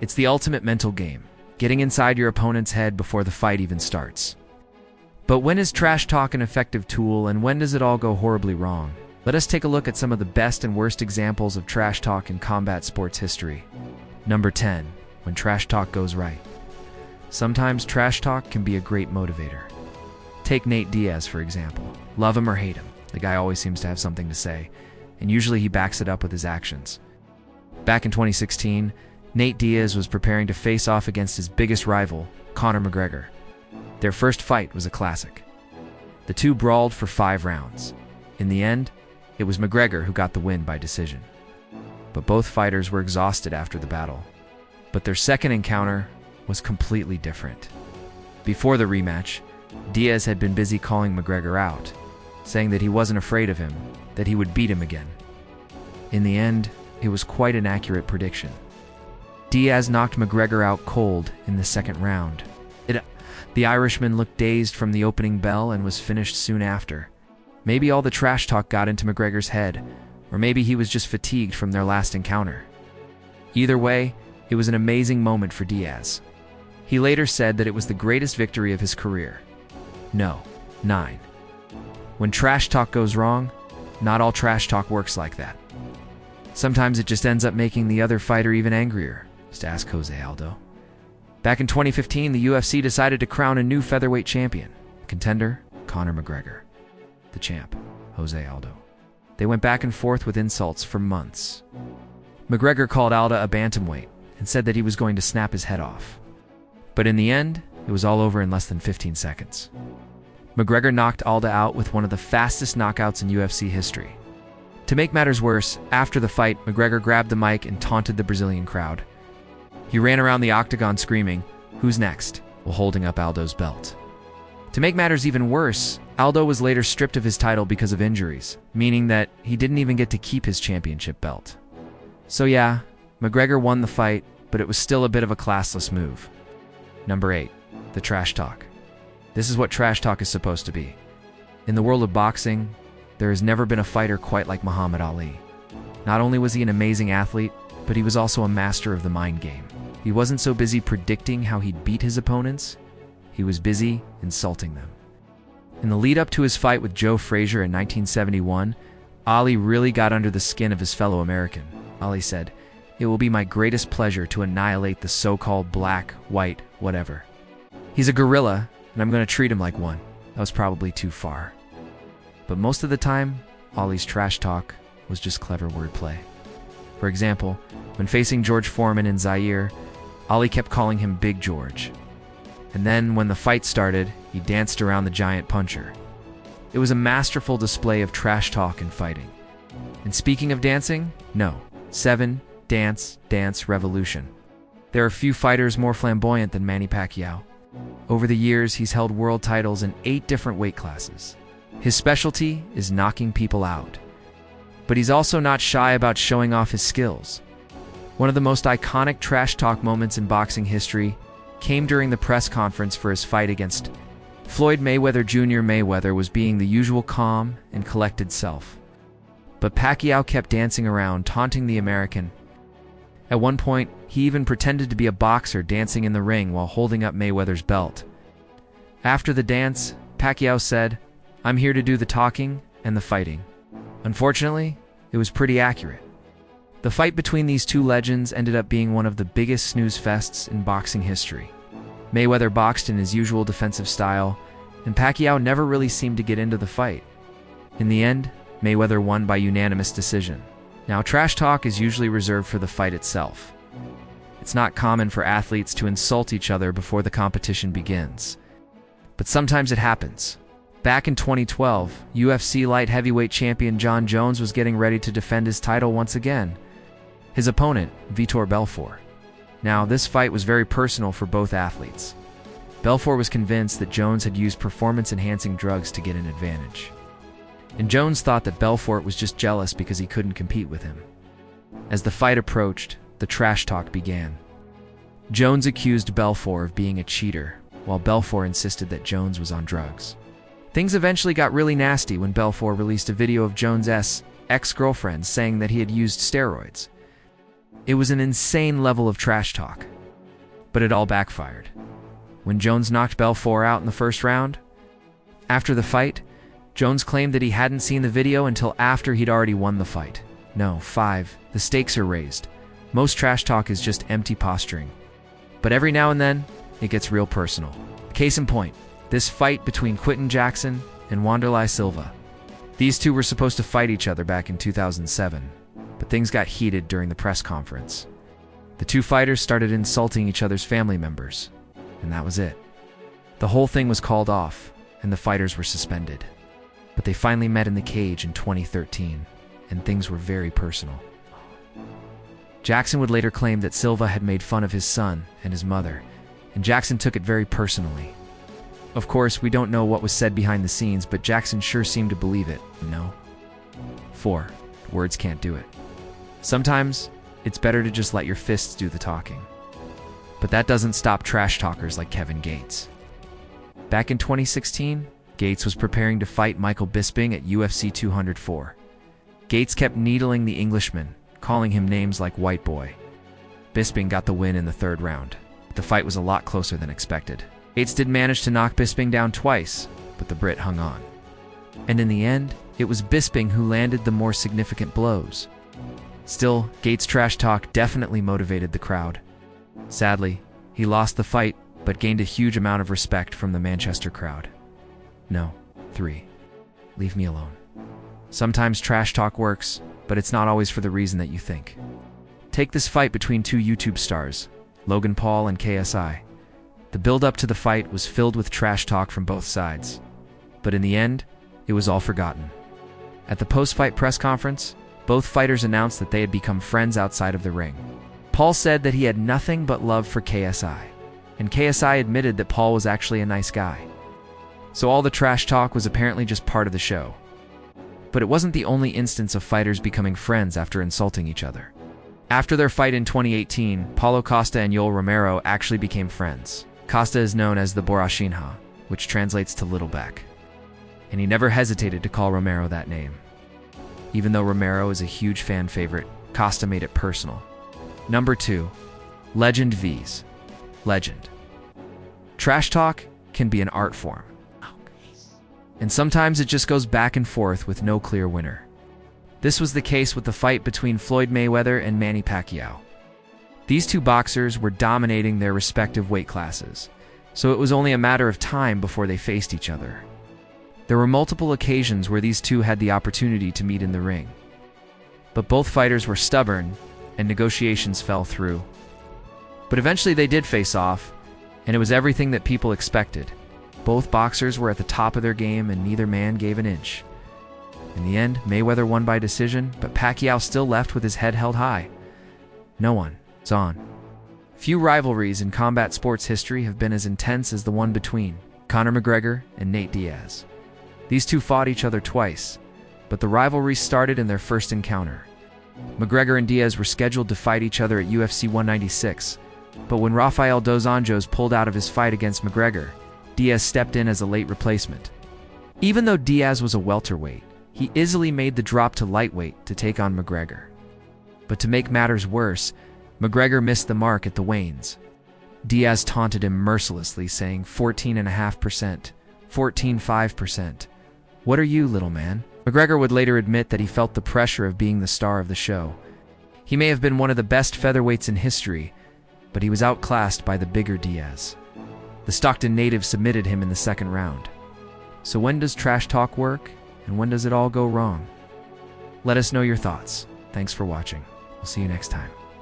It's the ultimate mental game, getting inside your opponent's head before the fight even starts. But when is trash talk an effective tool, and when does it all go horribly wrong? Let us take a look at some of the best and worst examples of trash talk in combat sports history. Number 10. When trash talk goes right. Sometimes trash talk can be a great motivator. Take Nate Diaz, for example. Love him or hate him, the guy always seems to have something to say, and usually he backs it up with his actions. Back in 2016, Nate Diaz was preparing to face off against his biggest rival, Conor McGregor. Their first fight was a classic. The two brawled for 5 rounds. In the end, it was McGregor who got the win by decision. But both fighters were exhausted after the battle. But their second encounter was completely different. Before the rematch, Diaz had been busy calling McGregor out, saying that he wasn't afraid of him, that he would beat him again. In the end, it was quite an accurate prediction. Diaz knocked McGregor out cold in the second round. The Irishman looked dazed from the opening bell and was finished soon after. Maybe all the trash talk got into McGregor's head, or maybe he was just fatigued from their last encounter. Either way, it was an amazing moment for Diaz. He later said that it was the greatest victory of his career. No. 9. When trash talk goes wrong, not all trash talk works like that. Sometimes it just ends up making the other fighter even angrier. Just ask Jose Aldo. Back in 2015, the UFC decided to crown a new featherweight champion. The contender, Conor McGregor. The champ, Jose Aldo. They went back and forth with insults for months. McGregor called Aldo a bantamweight and said that he was going to snap his head off. But in the end, it was all over in less than 15 seconds. McGregor knocked Aldo out with one of the fastest knockouts in UFC history. To make matters worse, after the fight, McGregor grabbed the mic and taunted the Brazilian crowd. He ran around the octagon screaming, "Who's next?" while holding up Aldo's belt. To make matters even worse, Aldo was later stripped of his title because of injuries, meaning that he didn't even get to keep his championship belt. So yeah, McGregor won the fight, but it was still a bit of a classless move. Number 8. The trash talk. This is what trash talk is supposed to be. In the world of boxing, there has never been a fighter quite like Muhammad Ali. Not only was he an amazing athlete, but he was also a master of the mind game. He wasn't so busy predicting how he'd beat his opponents, he was busy insulting them. In the lead-up to his fight with Joe Frazier in 1971, Ali really got under the skin of his fellow American. Ali said, "It will be my greatest pleasure to annihilate the so-called black, white, whatever. He's a gorilla, and I'm going to treat him like one." That was probably too far. But most of the time, Ali's trash talk was just clever wordplay. For example, when facing George Foreman in Zaire, Ali kept calling him Big George. And then, when the fight started, he danced around the giant puncher. It was a masterful display of trash talk and fighting. And speaking of dancing, no. 7. Dance, dance, revolution. There are few fighters more flamboyant than Manny Pacquiao. Over the years, he's held world titles in 8 different weight classes. His specialty is knocking people out. But he's also not shy about showing off his skills. One of the most iconic trash talk moments in boxing history came during the press conference for his fight against Floyd Mayweather Jr. Mayweather was being the usual calm and collected self. But Pacquiao kept dancing around, taunting the American. At one point, he even pretended to be a boxer dancing in the ring while holding up Mayweather's belt. After the dance, Pacquiao said, "I'm here to do the talking and the fighting." Unfortunately, it was pretty accurate. The fight between these two legends ended up being one of the biggest snooze fests in boxing history. Mayweather boxed in his usual defensive style, and Pacquiao never really seemed to get into the fight. In the end, Mayweather won by unanimous decision. Now, trash talk is usually reserved for the fight itself. It's not common for athletes to insult each other before the competition begins. But sometimes it happens. Back in 2012, UFC light heavyweight champion Jon Jones was getting ready to defend his title once again. His opponent, Vitor Belfort. Now, this fight was very personal for both athletes. Belfort was convinced that Jones had used performance-enhancing drugs to get an advantage. And Jones thought that Belfort was just jealous because he couldn't compete with him. As the fight approached, the trash talk began. Jones accused Belfort of being a cheater, while Belfort insisted that Jones was on drugs. Things eventually got really nasty when Belfort released a video of Jones' ex-girlfriend saying that he had used steroids. It was an insane level of trash talk. But it all backfired. When Jones knocked Belfort out in the first round, after the fight, Jones claimed that he hadn't seen the video until after he'd already won the fight. No, 5. The stakes are raised. Most trash talk is just empty posturing. But every now and then, it gets real personal. Case in point, this fight between Quinton Jackson and Wanderlei Silva. These two were supposed to fight each other back in 2007, but things got heated during the press conference. The two fighters started insulting each other's family members, and that was it. The whole thing was called off, and the fighters were suspended. But they finally met in the cage in 2013, and things were very personal. Jackson would later claim that Silva had made fun of his son and his mother, and Jackson took it very personally. Of course, we don't know what was said behind the scenes, but Jackson sure seemed to believe it, no? 4. Words can't do it. Sometimes, it's better to just let your fists do the talking. But that doesn't stop trash talkers like Kevin Gates. Back in 2016, Gates was preparing to fight Michael Bisping at UFC 204. Gates kept needling the Englishman, calling him names like White Boy. Bisping got the win in the third round. The fight was a lot closer than expected. Gates did manage to knock Bisping down twice, but the Brit hung on. And in the end, it was Bisping who landed the more significant blows. Still, Gates' trash talk definitely motivated the crowd. Sadly, he lost the fight, but gained a huge amount of respect from the Manchester crowd. No. 3. Leave me alone. Sometimes trash talk works, but it's not always for the reason that you think. Take this fight between two YouTube stars, Logan Paul and KSI. The build-up to the fight was filled with trash talk from both sides. But in the end, it was all forgotten. At the post-fight press conference, both fighters announced that they had become friends outside of the ring. Paul said that he had nothing but love for KSI, and KSI admitted that Paul was actually a nice guy. So all the trash talk was apparently just part of the show. But it wasn't the only instance of fighters becoming friends after insulting each other. After their fight in 2018, Paulo Costa and Yoel Romero actually became friends. Costa is known as the Borrachinha, which translates to Little Back. And he never hesitated to call Romero that name. Even though Romero is a huge fan favorite, Costa made it personal. Number 2. Legend vs. Legend. Trash talk can be an art form. And sometimes it just goes back and forth with no clear winner. This was the case with the fight between Floyd Mayweather and Manny Pacquiao. These two boxers were dominating their respective weight classes, so it was only a matter of time before they faced each other. There were multiple occasions where these two had the opportunity to meet in the ring. But both fighters were stubborn, and negotiations fell through. But eventually they did face off, and it was everything that people expected. Both boxers were at the top of their game, and neither man gave an inch. In the end, Mayweather won by decision, but Pacquiao still left with his head held high. No one is on. Few rivalries in combat sports history have been as intense as the one between Conor McGregor and Nate Diaz. These two fought each other twice, but the rivalry started in their first encounter. McGregor and Diaz were scheduled to fight each other at UFC 196, but when Rafael dos Anjos pulled out of his fight against McGregor, Diaz stepped in as a late replacement. Even though Diaz was a welterweight, he easily made the drop to lightweight to take on McGregor. But to make matters worse, McGregor missed the mark at the weigh-ins. Diaz taunted him mercilessly, saying 14.5%, 14.5%. What are you, little man? McGregor would later admit that he felt the pressure of being the star of the show. He may have been one of the best featherweights in history, but he was outclassed by the bigger Diaz. The Stockton native submitted him in the second round. So when does trash talk work, and when does it all go wrong? Let us know your thoughts. Thanks for watching. We'll see you next time.